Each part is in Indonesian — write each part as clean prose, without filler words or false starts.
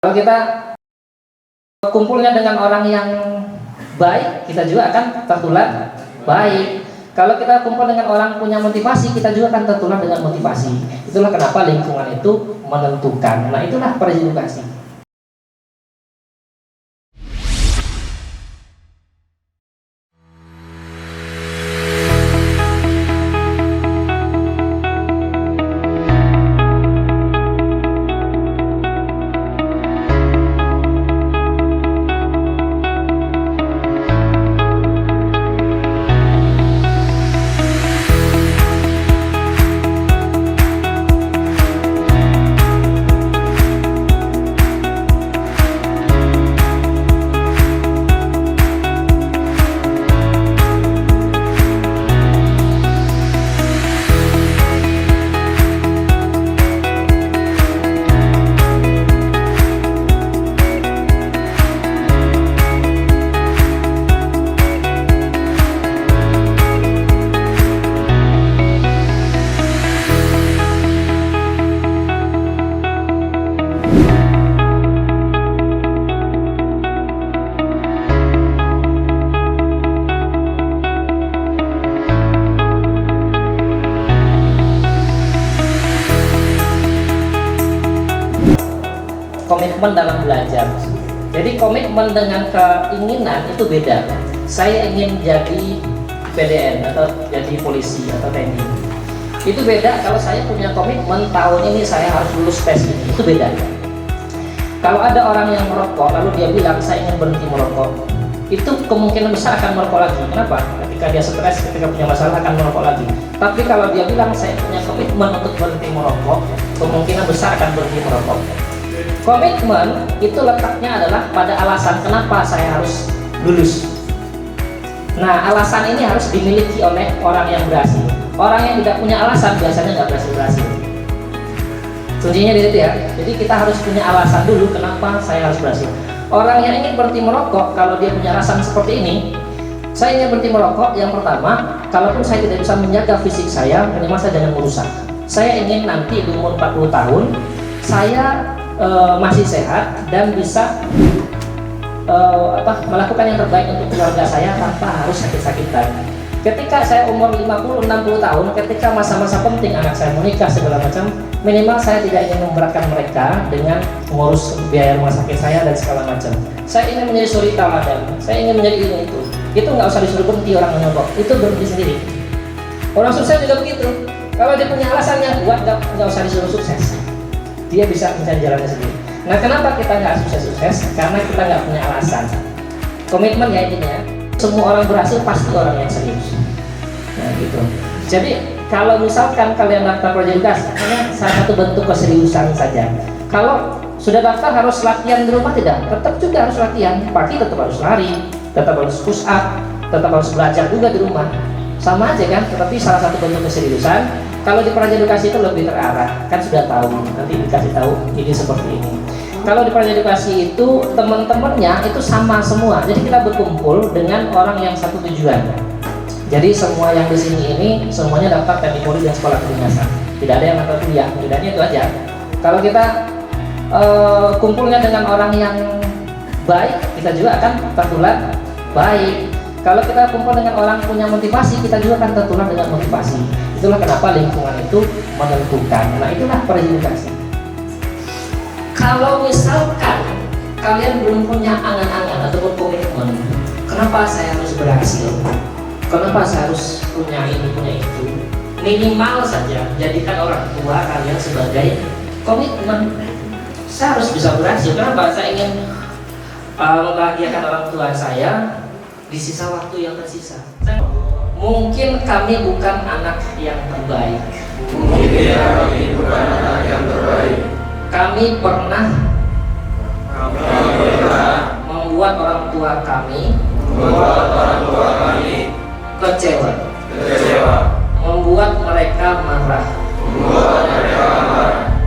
Kalau kita kumpulnya dengan orang yang baik, kita juga akan tertular baik. Kalau kita kumpul dengan orang punya motivasi, kita juga akan tertular dengan motivasi. Itulah kenapa lingkungan itu menentukan. Nah, itulah peredukasi. Komitmen dalam belajar. Jadi komitmen dengan keinginan itu beda. Saya ingin jadi PDN atau jadi polisi atau TNI. Itu beda kalau saya punya komitmen tahun ini saya harus lulus tes ini. Itu beda. Kalau ada orang yang merokok lalu dia bilang saya ingin berhenti merokok, itu kemungkinan besar akan merokok lagi. Kenapa? Ketika dia stres, ketika punya masalah akan merokok lagi. Tapi kalau dia bilang saya punya komitmen untuk berhenti merokok, kemungkinan besar akan berhenti merokok. Komitmen itu letaknya adalah pada alasan kenapa saya harus lulus. Nah, alasan ini harus dimiliki oleh orang yang berhasil. Orang yang tidak punya alasan biasanya nggak berhasil. Kuncinya di situ ya. Jadi kita harus punya alasan dulu kenapa saya harus berhasil. Orang yang ingin berhenti merokok, kalau dia punya alasan seperti ini, saya ingin berhenti merokok. Yang pertama, kalaupun saya tidak bisa menjaga fisik saya, minimal saya jangan merusak. Saya ingin nanti di umur 40 tahun saya masih sehat dan bisa melakukan yang terbaik untuk keluarga saya tanpa harus sakit-sakitan. Ketika saya umur 50-60 tahun, ketika masa-masa penting anak saya menikah segala macam, minimal saya tidak ingin memberatkan mereka dengan mengurus biaya rumah sakit saya dan segala macam. Saya ingin menjadi suri tauladan, saya ingin menjadi ini itu nggak usah disuruh berhenti orang menyogok, itu berhenti sendiri. Orang sukses juga begitu. Kalau dia punya alasan yang kuat, nggak usah disuruh sukses, dia bisa mencari jalannya sendiri. Nah, kenapa kita nggak sukses-sukses? Karena kita nggak punya alasan. Komitmen ya intinya. Semua orang berhasil pasti orang yang serius. Nah gitu. Jadi kalau misalkan kalian daftar Projedukasi, hanya salah satu bentuk keseriusan saja. Kalau sudah daftar harus latihan di rumah tidak? Tetap juga harus latihan. Pagi tetap harus lari, tetap harus push up, tetap harus belajar juga di rumah. Sama aja kan? Tetapi salah satu bentuk keseriusan. Kalau di Projedukasi itu lebih terarah, kan sudah tahu, nanti dikasih tahu ini seperti ini. Kalau di Projedukasi itu teman-temannya itu sama semua, jadi kita berkumpul dengan orang yang satu tujuan. Jadi semua yang di sini ini semuanya daftar teknik Polri dan sekolah kedinasan. Tidak ada yang daftar kuliah, bedanya itu aja. Kalau kita kumpulnya dengan orang yang baik, kita juga akan tertular baik. Kalau kita kumpul dengan orang punya motivasi, kita juga akan tertular dengan motivasi. Itulah kenapa lingkungan itu menentukan. Nah, itulah peredukasi. Kalau misalkan kalian belum punya angan-angan atau komitmen, kenapa saya harus berhasil? Kenapa saya harus punya ini, punya itu? Minimal saja jadikan orang tua kalian sebagai komitmen. Saya harus bisa berhasil. Kenapa? Saya ingin membahagiakan orang tua saya di sisa waktu yang tersisa. Mungkin kami bukan anak yang terbaik. Kami pernah membuat orang tua kami kecewa, membuat mereka marah,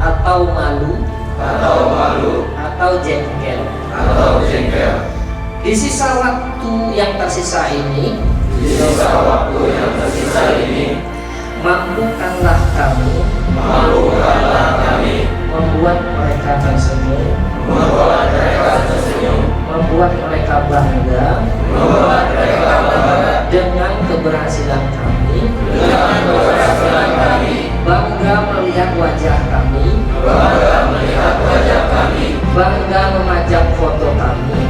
atau malu, atau jengkel. Di sisa waktu yang tersisa ini, mampukanlah kami membuat mereka tersenyum, membuat mereka bangga dengan keberhasilan kami, bangga melihat wajah kami, bangga memajang foto kami,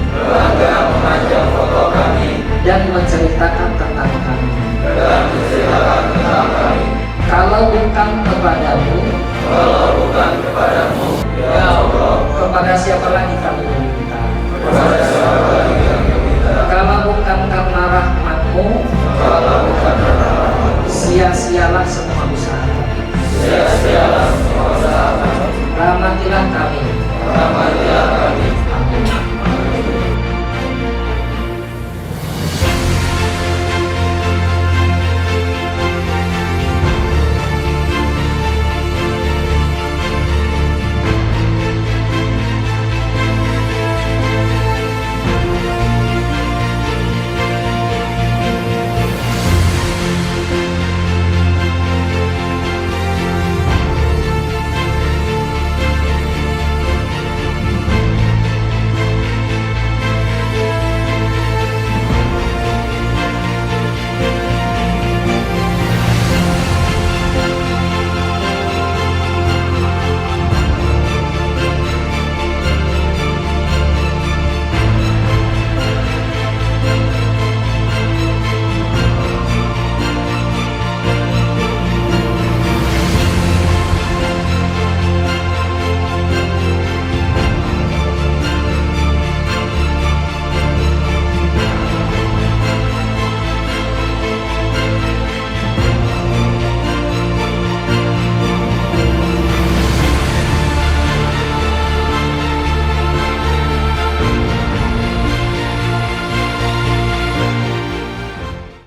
dan menceritakan tentang kami. Kalau bukan kepadamu, ya Allah, kepada siapa lagi kami